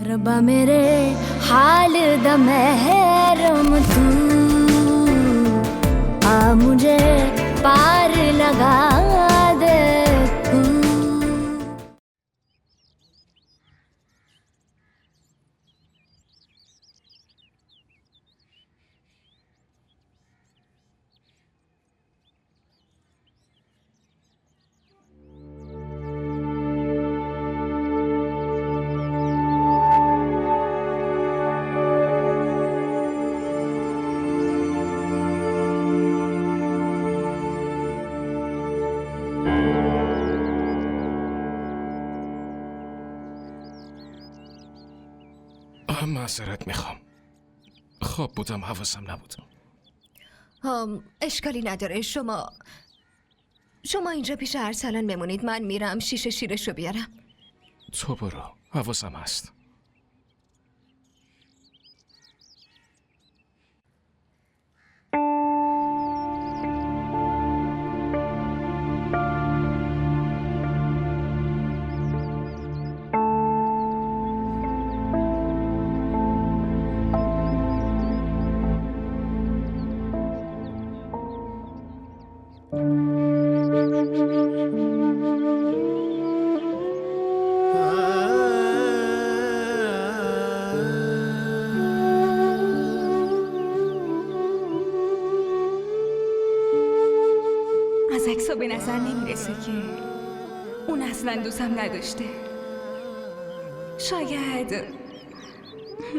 रब्बा मेरे हाल दा महरम तू आ मुझे पार लगा दे तू। معذرت میخوام. خواب بودم، حواسم نبود. اشکالی نداره. شما اینجا پیش ارسلان بمونید، من میرم شیشه شیرشو بیارم. تو برو، حواسم هست. از عکس‌ها به نظر نمیرسه که اون اصلا دوستم نداشته. شاید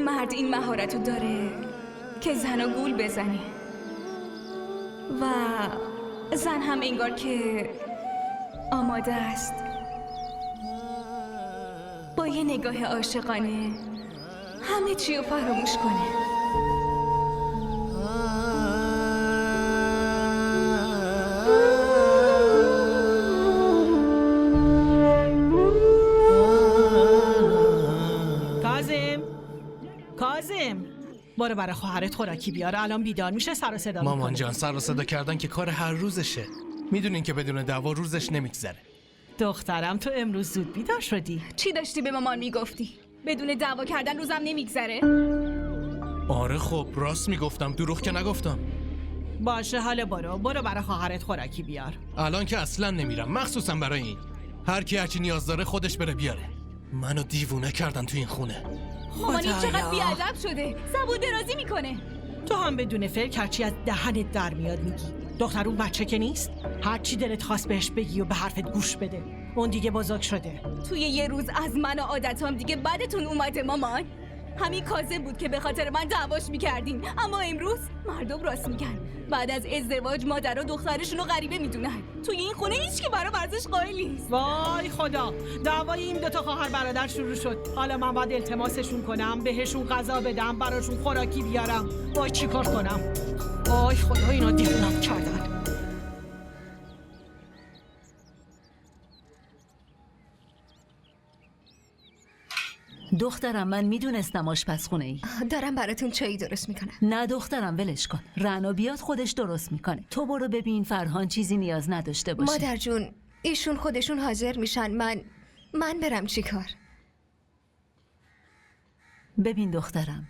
مرد این مهارتو داره که زنو گول بزنه و زن هم انگار که آماده است با یه نگاه عاشقانه همه چی رو فراموش کنه. کاظم برو برای خواهرت خوراکی بیار، الان بیدار میشه سر و صدا میکنه. مامان جان، سر و صدا کردن که کار هر روزشه. میدونین که بدون دعوا روزش نمیگذره. دخترم تو امروز زود بیدار شدی. چی داشتی به مامان میگفتی؟ بدون دعوا کردن روزم نمیگذره؟ آره خب راست میگفتم، دروغ که نگفتم. باشه حالا برو برای خواهرت خوراکی بیار. الان که اصلا نمیرم، مخصوصا برای این. هر کی هرچی نیاز داره خودش بره بیاره. منو دیوونه کردن تو این خونه. مامانی چقدر بیادب شده، زبون درازی میکنه. تو هم بدون فکر هرچی از دهنت در میاد میگی. دختر اون بچه که نیست، هرچی دلت خواست بهش بگی و به حرفت گوش بده. اون دیگه بزرگ شده. توی یه روز از من و عادتام دیگه بدتون اومده مامان. همین کاظم بود که به خاطر من دعواش میکردین، اما امروز مردم راست میگن. بعد از ازدواج مادر و دخترشون رو غریبه میدونن. توی این خونه هیچ که برای ورزش قائل نیست. وای خدا، دعوای این دوتا خواهر برادر شروع شد. حالا من باید التماسشون کنم، بهشون غذا بدم، براشون خوراکی بیارم. وای چیکار کنم؟ وای خدا، اینا دیوونم کردن. دخترم من میدونستم آشپزخونه ای. دارم براتون چایی درست میکنم. نه دخترم ولش کن، رنا بیاد خودش درست میکنه. تو برو ببین فرهان چیزی نیاز نداشته باشه. مادر جون ایشون خودشون حاضر میشن، من برم چی کار؟ ببین دخترم،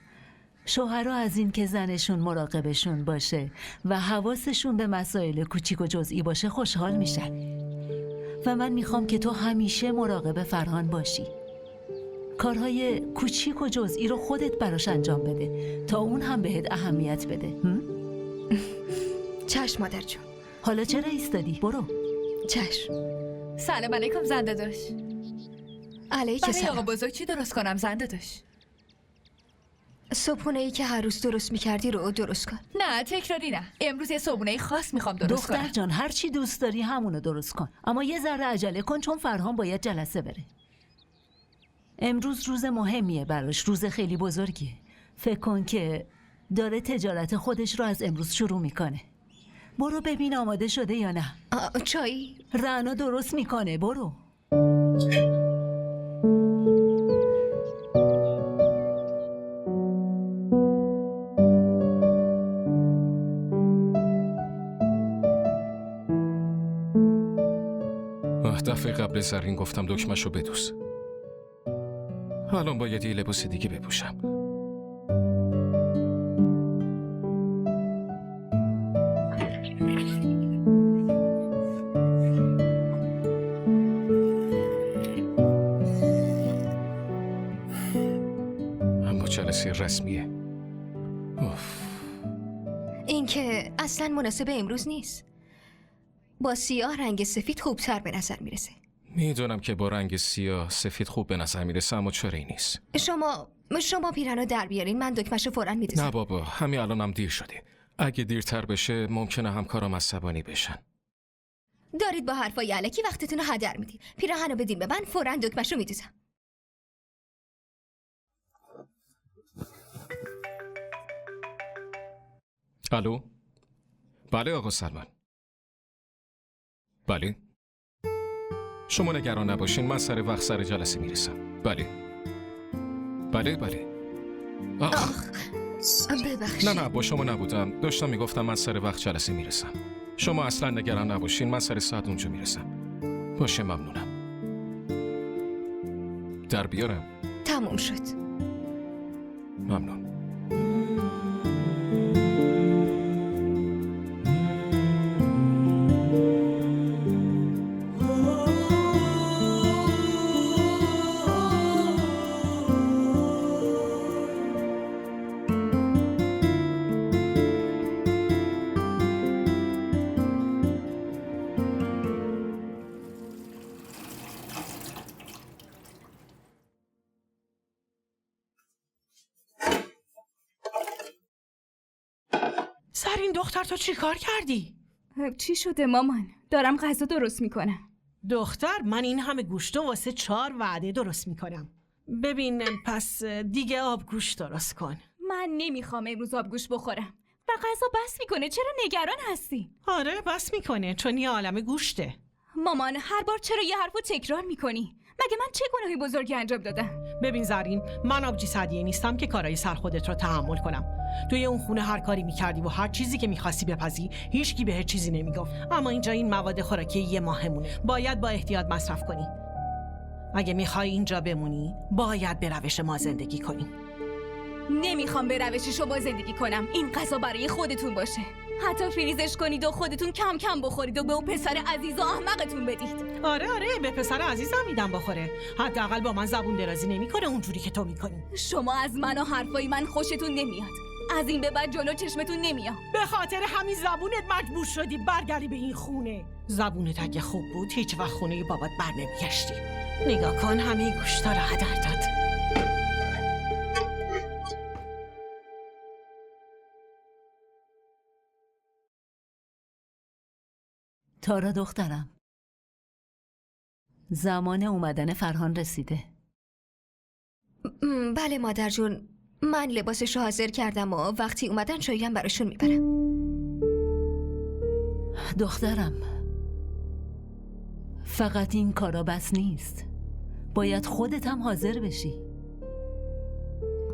شوهرها از این که زنشون مراقبشون باشه و حواسشون به مسائل کوچیک و جزئی باشه خوشحال میشن. و من میخوام که تو همیشه مراقب فرهان باشی. کارهای کوچیک و جزئی رو خودت براش انجام بده تا اون هم بهت اهمیت بده. چشم مادر جون. حالا چرا ایستادی؟ برو. چشم. سلام علیکم زنده داشت. علیکم برای آقا سلام. بزرگ چی درست کنم زنده داشت؟ صبحونه ای که هر روز درست میکردی رو درست کن. نه تکراری نه، امروز یه صبحونه خاص میخوام درست کنم. دختر جان هر چی دوست داری همونو درست کن، اما یه ذره عجله کن چون فرهان باید جلسه بره. امروز روز مهمیه براش، روز خیلی بزرگیه. فکر کن که داره تجارت خودش رو از امروز شروع میکنه. برو ببین آماده شده یا نه. چایی؟ رنا درست میکنه، برو. دفعه قبل زرین گفتم دکمه‌شو بدوز. الان باید یه لباس دیگه بپوشم. اما جلسه رسمیه. اوف. این که اصلا مناسب امروز نیست. با سیاه رنگ سفید خوبتر به نظر میرسه. میدونم که با رنگ سیاه سفید خوب به نظر میرسه، اما چرا این نیست؟ شما پیرنو در بیارین، من دکمه‌شو فوراً میدوزم. نه بابا، همین الانم دیر شده. اگه دیرتر بشه ممکنه همکارام عصبانی بشن. دارید با حرفای الکی وقتتون رو هدر میدید. پیراهنو بدین به من، فوراً دکمه‌شو میدوزم. الو؟ بله آقا سلمان. بله؟ شما نگران نباشین، من سر وقت سر جلسه میرسم. بله ببخشید. نه با شما نبودم، داشتم میگفتم من سر وقت جلسه میرسم. شما اصلا نگران نباشین، من سر ساعت اونجا میرسم. باشه ممنونم. در بیارم؟ تموم شد. ممنون. سرین دختر تو چی کار کردی؟ چی شده مامان؟ دارم غذا درست میکنم. دختر من این همه گوشتو واسه 4 وعده درست میکنم. ببین پس دیگه آبگوش درست کن. من نمیخوام امروز آبگوش بخورم و غذا بس میکنه. چرا نگران هستی؟ آره بس میکنه چون یه عالمه گوشته. مامان هر بار چرا یه حرفو تکرار میکنی؟ مگه من چه گناهی بزرگی انجام دادم؟ ببین زرین، من آبجی سعدیه نیستم که کارای سر خودت رو تحمل کنم. توی اون خونه هر کاری میکردی و هر چیزی که میخواستی بپزی، هیچکی بهت چیزی نمیگفت. اما اینجا این مواد خوراکی یه ماهمونه، باید با احتیاط مصرف کنی. اگه میخوای اینجا بمونی، باید به روش ما زندگی کنی. نمیخوام به روش شما زندگی کنم. این غذا برای خودتون باشه. حتی فریزش کنید و خودتون کم کم بخورید و به اون پسر عزیز و احمقتون بدید. آره به پسر عزیزم میدم بخوره. حداقل با من زبون درازی نمیکنه اونجوری که تو میکنی. شما از من و حرفای من خوشتون نمیاد. از این به بعد جلو چشمتون نمیاد. به خاطر همین زبونت مجبور شدی برگردی به این خونه. زبونت اگه خوب بود هیچ وقت خونه بابات بر نمیگشتی. نگاه کن همه گوشتا رو هدر داد. تارا دخترم، زمان اومدن فرهان رسیده. بله مادر جون، من لباسش رو حاضر کردم و وقتی اومدن چاییم براشون میبرم. دخترم، فقط این کارا بس نیست، باید خودت هم حاضر بشی.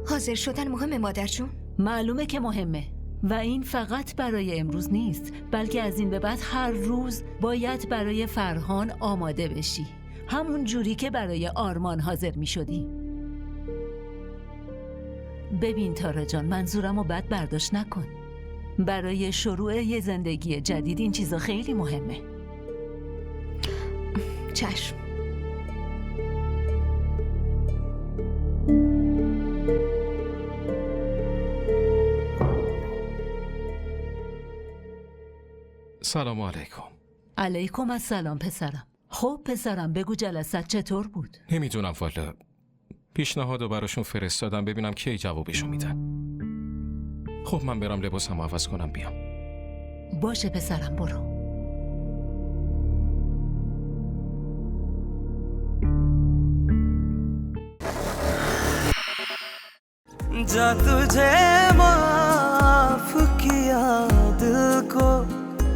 حاضر شدن مهمه مادر جون؟ معلومه که مهمه و این فقط برای امروز نیست، بلکه از این به بعد هر روز باید برای فرهان آماده بشی، همون جوری که برای آرمان حاضر می شدی. ببین تارا جان، منظورم رو بد برداشت نکن. برای شروع یه زندگی جدید این چیزا خیلی مهمه. چشم. سلام علیکم. علیکم السلام پسرم. خب پسرم بگو جلسات چطور بود؟ نمیدونم والا، پیشنهادو براشون فرستادم ببینم کی جوابشو میدن. خب من برم لباسمو عوض کنم بیام. باشه پسرم برو. जा तुझे माफ किया दिल को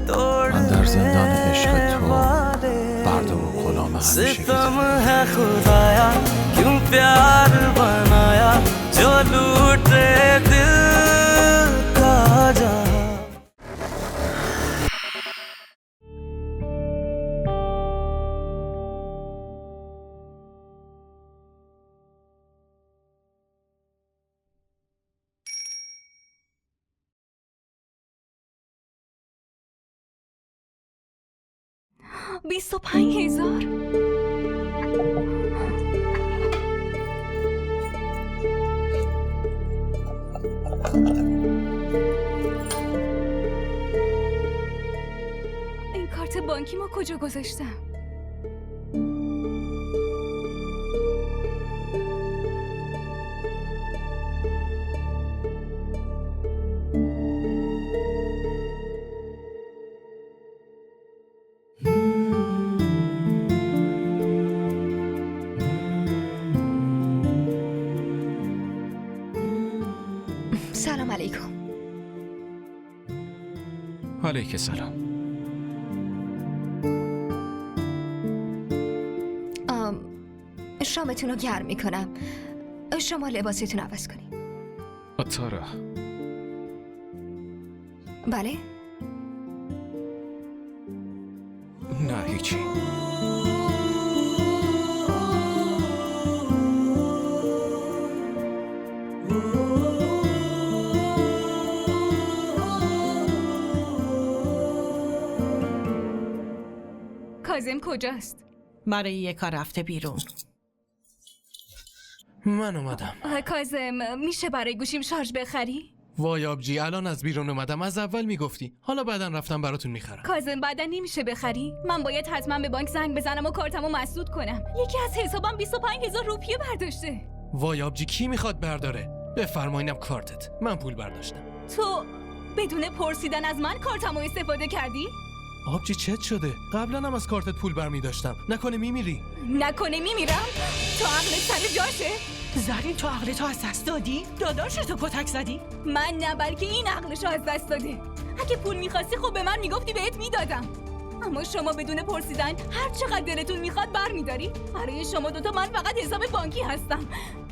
तोड़ने वाले सितम है खुदाया क्यों प्यार बनाया जो लूटे दिल का जहां 25,000. این کارت بانکی ما کجا گذاشتم؟ سلام علیکم. علیک سلام. شامتون رو گرم میکنم. شما لباستون عوض کنید. تارا، بله؟ نه هیچی. کاظم کجاست؟ برای یه کار رفته بیرون. من اومدم. کاظم میشه برای گوشیم شارژ بخری؟ وای آبجی، الان از بیرون اومدم. از اول میگفتی. حالا بعدن رفتم براتون میخرم. کاظم بعدا نمیشه بخری؟ من باید حتما به بانک زنگ بزنم و کارتمو مسدود کنم. یکی از حسابم 25,000 روپیه برداشته. وای آبجی، کی میخواد برداره؟ بفرمایینم کارتت. من پول برداشتم. تو بدون پرسیدن از من کارتمو استفاده کردی؟ آبجی چت شده؟ قبلا هم از کارتت پول برمی داشتم. نکنه میمیری؟ نکنه میمیرم؟ تو عقلت سر جاشه؟ زرین تو عقلتو از دست دادی؟ داداشتو کتک زدی؟ من نه، بلکه این عقلشو از دست داده. اگه پول میخواستی خب به من میگفتی بهت میدادم. اما شما بدون پرسیدن هر چقدر دلتون میخواد برمیداری. برای شما دوتا من فقط حساب بانکی هستم.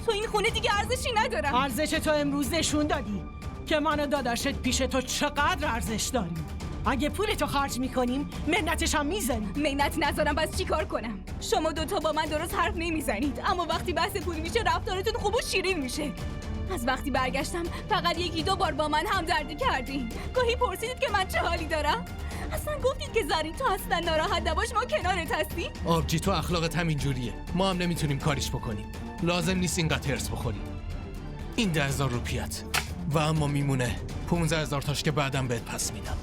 تو این خونه دیگه ارزشی ندارم. ارزش تو امروز نشون دادی که من و داداشت پیش تو چقدر ارزش داریم. اگه پولتو خرج میکنیم منتش هم میزنیم. منت نذارم بس چی کار کنم؟ شما دوتا با من درست حرف نمیزنید، اما وقتی بحث پول میشه رفتارتون خوب و شیرین میشه. از وقتی برگشتم فقط 1-2 بار با من همدردی کردین. گاهی پرسیدید که من چه حالی دارم. اصلا گفتید که زرین تو اصلا ناراحت نباش، ما کنارت هستیم. آبجی تو اخلاقت همین جوریه. ما هم نمیتونیم کاریش بکنیم. لازم نیست اینقدر هرس بخوری. این 10,000 روپیت و اما میمونه 15,000 تاش که بعدم بهت پس میدم.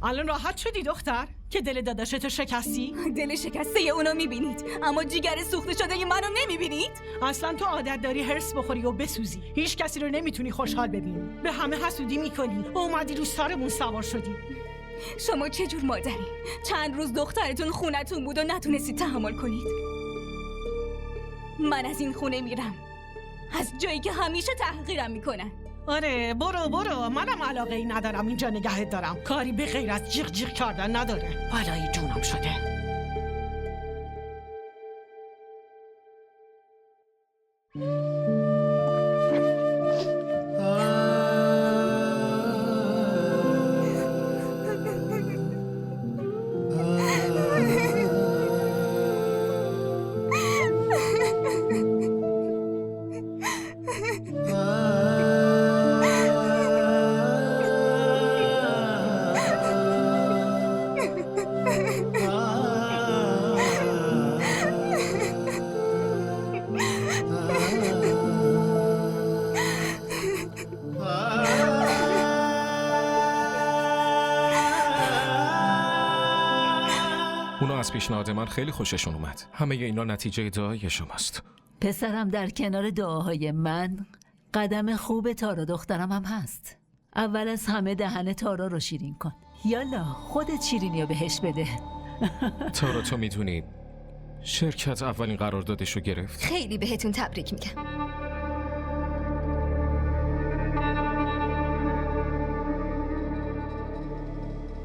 الان راحت شدی دختر که دل داداشتو شکستی؟ دل شکسته اونو میبینید اما جیگر سوخته شده منو نمیبینید. اصلا تو عادت داری هرس بخوری و بسوزی. هیچ کسی رو نمیتونی خوشحال ببینی. به همه حسودی میکنی و اومدی رو سرمون سوار شدی. شما چه جور مادری؟ چند روز دخترتون خونتون بود و نتونستید تحمل کنید. من از این خونه میرم، از جایی که همیشه تحقیرم میکنن. آره برو منم علاقه ای ندارم اینجا نگهت دارم. کاری به غیر از جیغ جیغ کردن نداره. بالای جونم شده. اونا از پیشنهاد من خیلی خوششون اومد. همه اینا نتیجه دعای شماست. پسرم در کنار دعاهای من قدم خوب تارا دخترم هم هست. اول از همه دهن تارا رو شیرین کن. یالا خودت شیرینی رو بهش بده. تارا تو میدونی شرکت اولین قراردادش رو گرفت. خیلی بهتون تبریک میگم.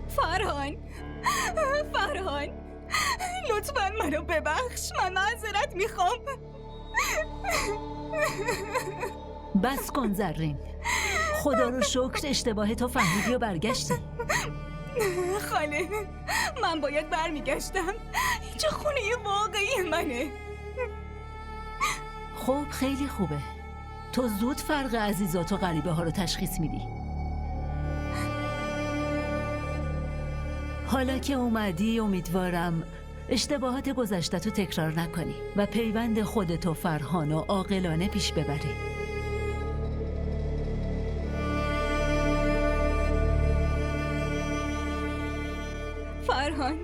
فرهان لطفاً منو ببخش، من معذرت میخوام. بس کن زرین، خدا رو شکر اشتباه تو فهمیدی و برگشتی. خاله من باید برمیگشتم، اینجا خونه واقعی منه. خب خیلی خوبه، تو زود فرق عزیزات و غریبه ها رو تشخیص میدی. حالا که اومدی امیدوارم اشتباهات گذشته تو تکرار نکنی و پیوند خودتو فرهان و عاقلانه پیش ببری. فرهان،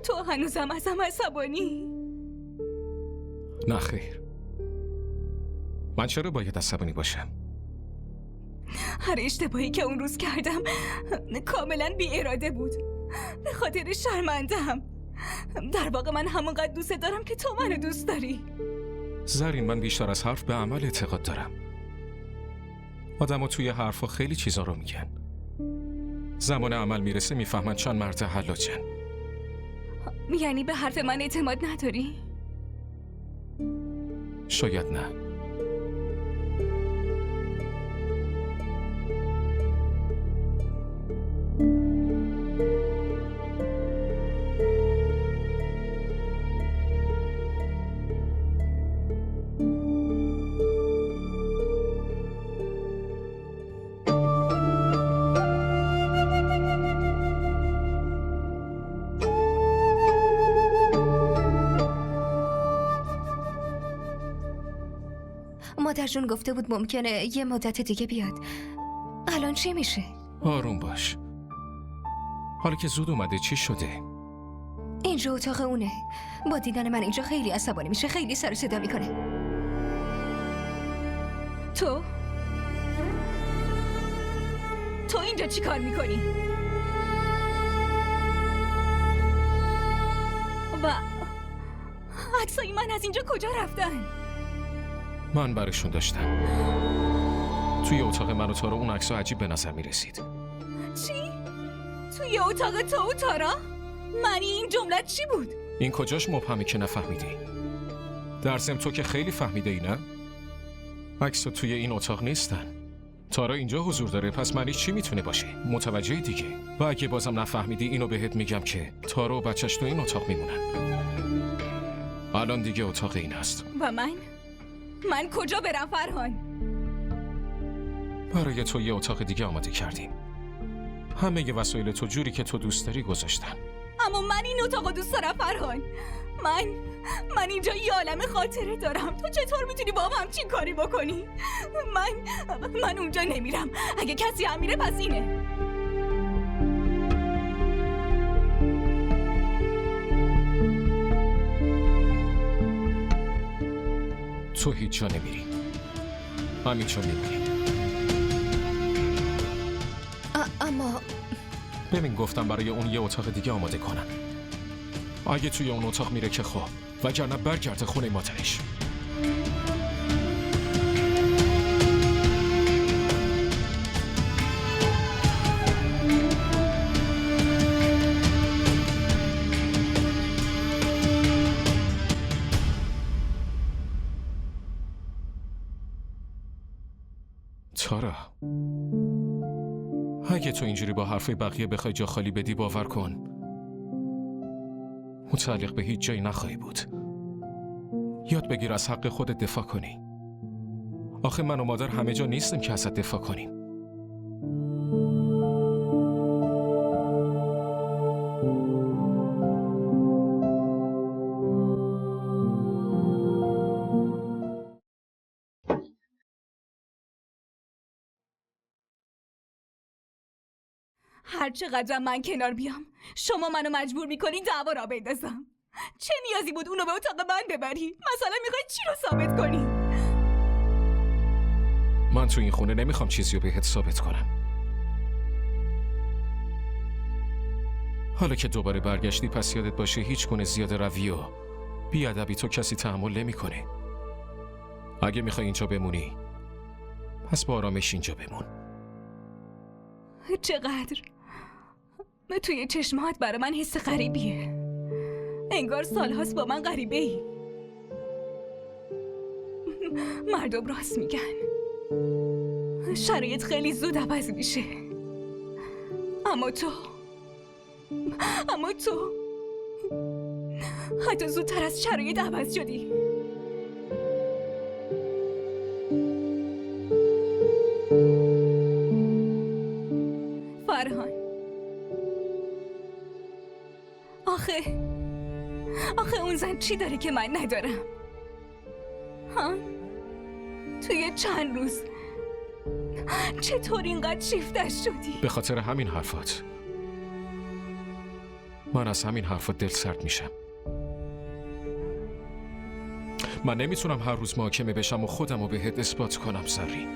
تو هنوزم ازم عصبانی؟ نه خیر. من چرا باید عصبانی باشم؟ هر اشتباهی که اون روز کردم کاملا بی اراده بود. به خاطر شرمنده‌ام. در واقع من همونقدر دوست دارم که تو منو دوست داری. زرین، من بیشتر از حرف به عمل اعتقاد دارم. آدم‌ها توی حرفا خیلی چیزا رو میگن. زمان عمل میرسه میفهمن چند مرد حلاجن. یعنی به حرف من اعتماد نداری؟ شاید نه. مادر جون گفته بود ممکنه یه مدت دیگه بیاد. الان چی میشه؟ آروم باش. حالا که زود اومده چی شده؟ اینجا اتاق اونه. با دیدن من اینجا خیلی عصبانی میشه، خیلی سر و صدا میکنه. تو اینجا چی کار میکنی؟ و عکسای من از اینجا کجا رفتن؟ من برشون داشتم. توی اتاق من و تارا اون عکس‌ها عجیب به نظر میرسید. چی؟ توی اتاق تو و تارا؟ معنی این جمله چی بود؟ این کجاش مبهمه که نفهمیدی؟ در ضمن تو که خیلی فهمیده ای نه؟ عکس‌ها توی این اتاق نیستن. تارا اینجا حضور داره، پس معنی چی میتونه باشه؟ متوجه دیگه. و اگه بازم نفهمیدی اینو بهت میگم که تارا و بچهش تو این اتاق میمونن. الان دیگه اتاق این است. و من کجا برم فرهان؟ برای تو یه اتاق دیگه آماده کردیم. همه ی وسایل تو جوری که تو دوست داری گذاشتن. اما من این اتاقو دوست دارم فرهان. من اینجا یه عالم خاطره دارم. تو چطور میتونی با همچین کاری بکنی؟ من اونجا نمیرم. اگه کسی هم میره پس اینه. تو هیچ جا نمیری. همینجا میمونی. اما ببین گفتم برای اون یه اتاق دیگه آماده کنن. اگه توی اون اتاق میره که خوب، وگرنه برگرده خونه مادرش. تارا، اگه تو اینجوری با حرفای بقیه بخوای جا خالی بدی باور کن متعلق به هیچ جایی نخواهی بود. یاد بگیر از حق خودت دفاع کنی. آخه من و مادر همه جا نیستیم که ازت دفاع کنیم. هر چقدر من کنار بیام شما منو مجبور میکنین دعوا را بندازم. چه نیازی بود اونو به اتاق من ببری؟ مثلا میخوای چی رو ثابت کنی؟ من تو این خونه نمیخوام چیزی رو بهت ثابت کنم. حالا که دوباره برگشتی پس یادت باشه هیچ گونه زیاده روی و بیادبی تو کسی تحمل نمیکنه. اگه میخوای اینجا بمونی پس با آرامش اینجا بمون. چقدر توی چشمات برای من حس غریبیه. انگار سالهاست با من غریبه ای. مردم راست میگن، شرایط خیلی زود عوض میشه. اما تو حتی زودتر از شرایط عوض شدی. فرهان، آخه اون زن چی داره که من ندارم؟ ها؟ توی چند روز چطور اینقدر شیفتش شدی؟ به خاطر همین حرفات. من از همین حرفات دل سرد میشم. من نمیتونم هر روز محاکمه بشم و خودم رو بهت اثبات کنم زرین.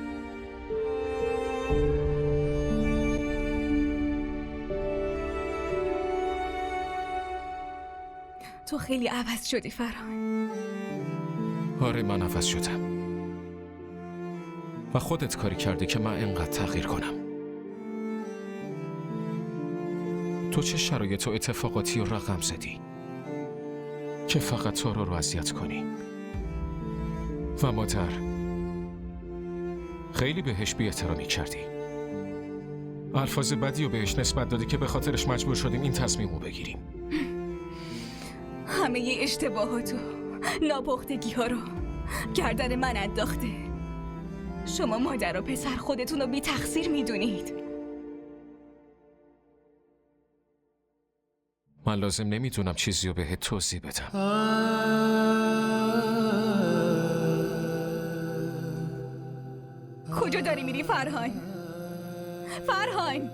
تو خیلی عوض شدی فرهان. آره من عوض شدم و خودت کاری کرده که من اینقدر تغییر کنم. تو چه شرایط و اتفاقاتی رو رقم زدی که فقط تارا رو اذیت کنی و مادر خیلی بهش بی احترامی کردی. الفاظ بدی رو بهش نسبت دادی که به خاطرش مجبور شدیم این تصمیم رو بگیریم. همه اشتباهات و ناپختگی ها رو گردن من انداخته. شما مادر و پسر خودتون رو بی تقصیر میدونید. من لازم نمیدونم چیزی رو بهت توضیح بدم. کجا داری میری فرهان؟ فرهان!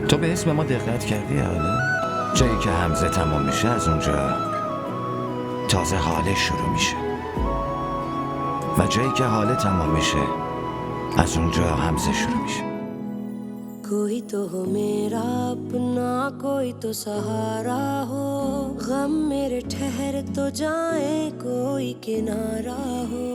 تو به اسم ما دقت کردی حالا؟ جایی که حمزه تمام میشه از اونجا تازه حاله شروع میشه و جایی که حاله تمام میشه از اونجا حمزه شروع میشه. कोई तो हो मेरा अपना कोई तो सहारा हो गम मेरे ठहर तो जाए कोई किनारा हो.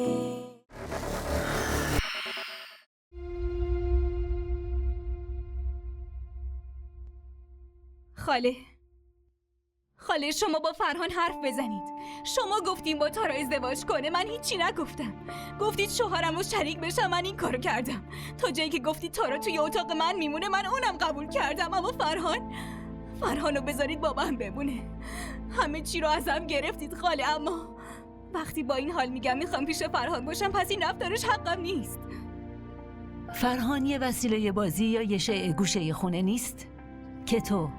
خاله شما با فرهان حرف بزنید. شما گفتیم با تارا ازدواج کنه، من هیچی نگفتم. گفتید شوهرم رو شریک بشم، من این کارو کردم. تا جایی که گفتید تارا توی اتاق من میمونه من اونم قبول کردم. اما فرهانو بذارید با من بمونه. همه چی رو ازم گرفتید خاله، اما وقتی با این حال میگم میخوام پیش فرهان باشم پس این رفتارش حقم نیست. فرهان یه وسیله بازی یا یه شیء گوشه خونه نیست که تو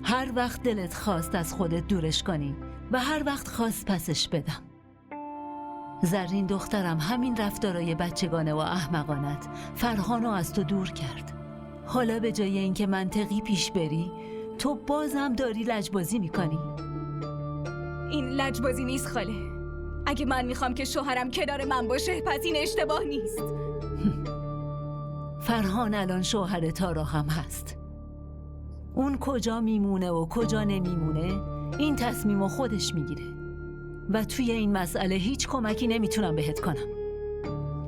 هر وقت دلت خواست از خودت دورش کنی و هر وقت خواست پسش بدم. زرین دخترم همین رفتارای بچگانه و احمقانت فرهانو از تو دور کرد. حالا به جای اینکه منطقی پیش بری تو بازم داری لجبازی میکنی. این لجبازی نیست خاله. اگه من میخوام که شوهرم کنار من باشه پس این اشتباه نیست. فرهان الان شوهر تارا هم هست. اون کجا میمونه و کجا نمیمونه این تصمیمو خودش میگیره و توی این مسئله هیچ کمکی نمیتونم بهت کنم.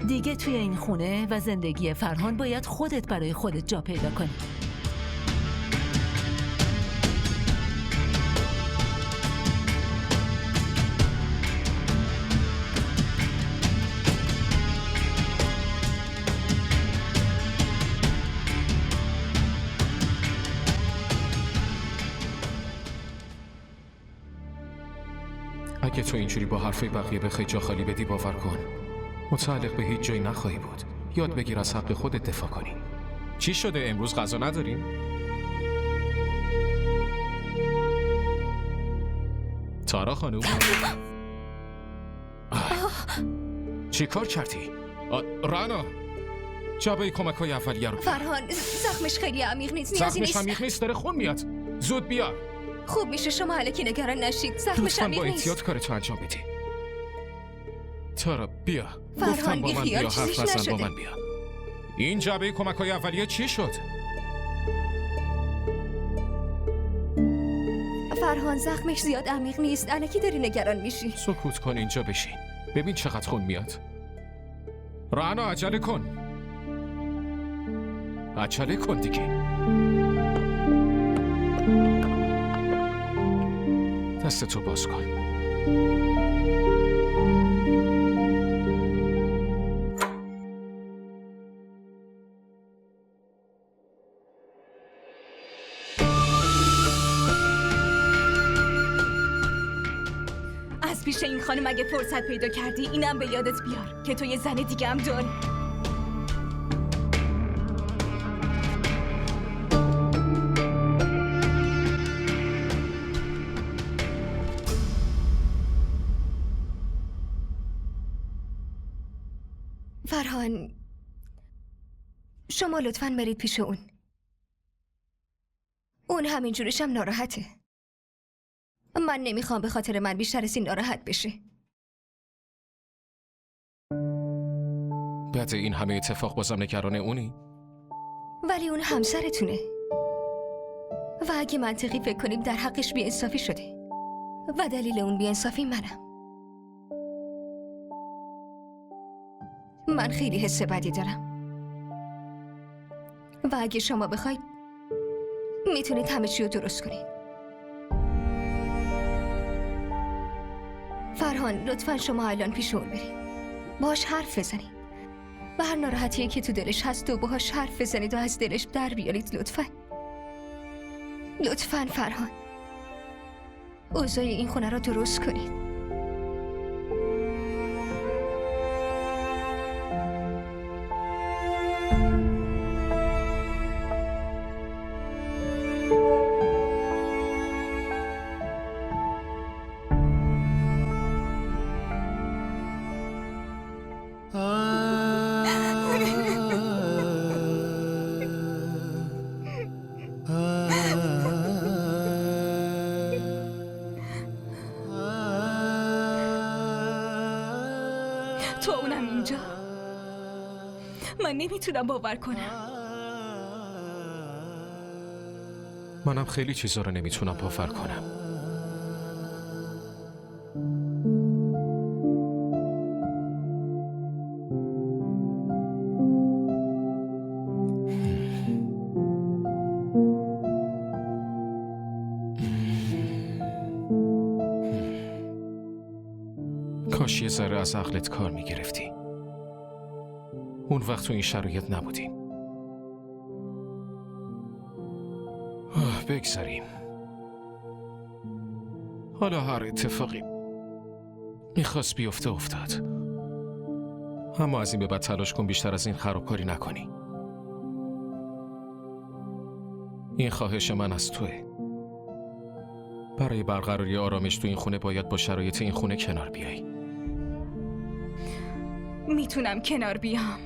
دیگه توی این خونه و زندگی فرهان باید خودت برای خودت جا پیدا کنی. اگه تو اینجوری با حرفای بقیه بخوای جا خالی بدی باور کن متعلق به هیچ جایی نخواهی بود. یاد بگیر از حق خودت دفاع کنی. چی شده امروز غذا نداریم؟ تارا خانوم. چی کار کردی؟ رانا جعبه کمک‌های اولیه رو بیار. فرهان زخمش خیلی عمیق نیست، نیازی زخمش نیست. عمیق نیست، داره خون میاد. زود بیار. خوب میشه، شما الکی نگران نشید. زخمش لطفاً عمیق با نیست. احتیاط کارتو انجام بدی. تارا بیا. فرهان، گفتم با من بیخیال، بیا، چیزیش حرف نزن، نشده. با من بیا. این جعبه کمک‌های اولیه چی شد؟ فرهان زخمش زیاد عمیق نیست، الکی داری نگران میشی. سکوت کن، اینجا بشین. ببین چقدر خون میاد. رانا عجله کن. عجله کن دیگه. دستتو باز کن. از پیش این خانم اگه فرصت پیدا کردی اینم به یادت بیار که تو یه زن دیگه هم داری. فرهان شما لطفاً برید پیش اون همینجورش هم ناراحته. من نمیخوام به خاطر من بیشتر از این ناراحت بشه. بعد این همه اتفاق بازم نگران اونی؟ ولی اون همسرتونه و اگه منطقی فکر کنیم در حقش بی‌انصافی شده و دلیل اون بی‌انصافی منم. من خیلی حس بدی دارم و اگه شما بخواید میتونید همه چی رو درست کنید. فرهان لطفاً شما الان پیش اون برید، باهاش حرف بزنید و هر ناراحتیه که تو دلش هست و باهاش حرف بزنید و از دلش در بیارید. لطفاً فرهان اوضاع این خونه را درست کنید. تو اونم اینجا. من نمیتونم باور کنم. منم خیلی چیزا رو نمیتونم باور کنم. کاش یه ذره از عقلت کار میگرفتی. اون وقت تو این شرایط نبودیم. بگذاریم. حالا هر اتفاقی میخواست بیفته افتاد. اما از این به بعد تلاش کن بیشتر از این خرابکاری نکنی. این خواهش من از توه. برای برقراری آرامش تو این خونه باید با شرایط این خونه کنار بیایی. میتونم کنار بیام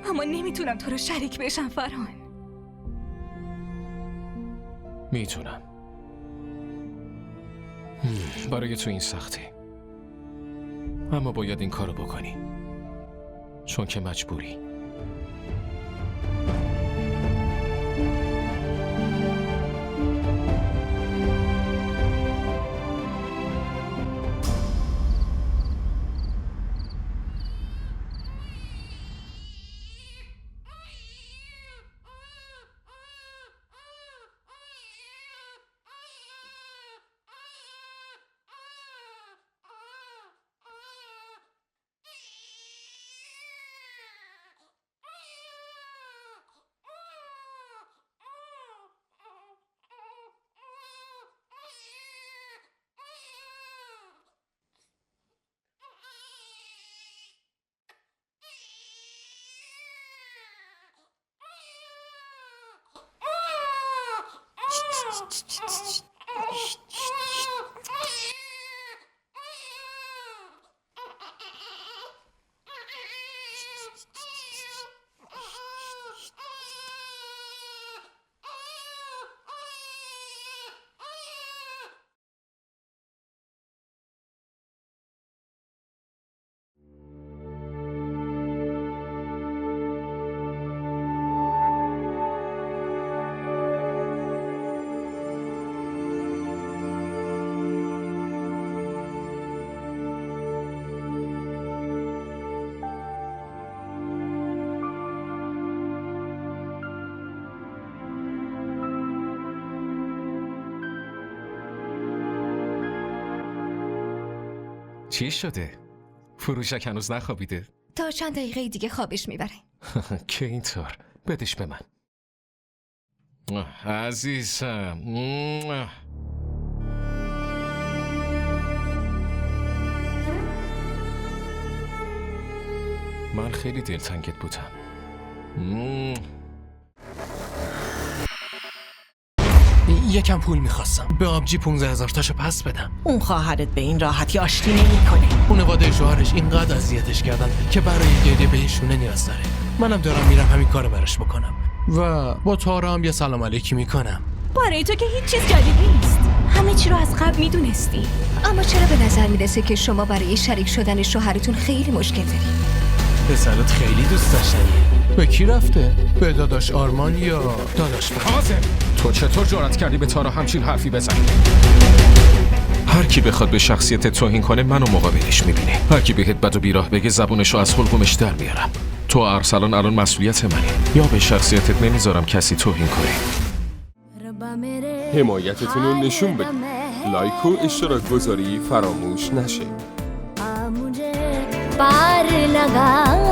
اما نمیتونم تو رو شریک بشم فرهان. میتونم. برای تو این سخته، اما باید این کارو بکنی چون که مجبوری. چی شده؟ فروشک هنوز نخوابیده؟ تا چند دقیقه دیگه خوابش میبره. که اینطور بدش به من. عزیزم. من خیلی دلتنگت بودم. یکم پول میخواستم به آبجی 15,000 تاشو پس بدم. اون خواهرت به این راحتی آشتی نمیکنه. خانواده شوهرش اینقدر اذیتش کردن که برای گریه بهشونه نیاز داره. منم دارم میرم همین کارو براش بکنم و با تارا هم یه سلام علیکی میکنم. برای تو که هیچ چیز جدیدی نیست. همه چی رو از قبل میدونستی. اما چرا به نظر میرسه که شما برای شریک شدن شوهرتون خیلی مشکل دارید؟ پسرت خیلی دوست داشتنیه. به کی رفته؟ به داداش آرمان یا داداش کاظم، تو چطور جرأت کردی به تارا همچین حرفی بزنی؟ هر کی بخواد به شخصیت توهین کنه منو مقابلش میبینه. هر کی بهت بد و بیراه بگه زبونشو از حلقومش در میارم. تو ارسلان الان مسئولیت منه. یا به شخصیتت نمیذارم کسی توهین کنه. حمایتتون رو نشون بدید. لایک و اشتراک گذاری فراموش نشه. पार लगा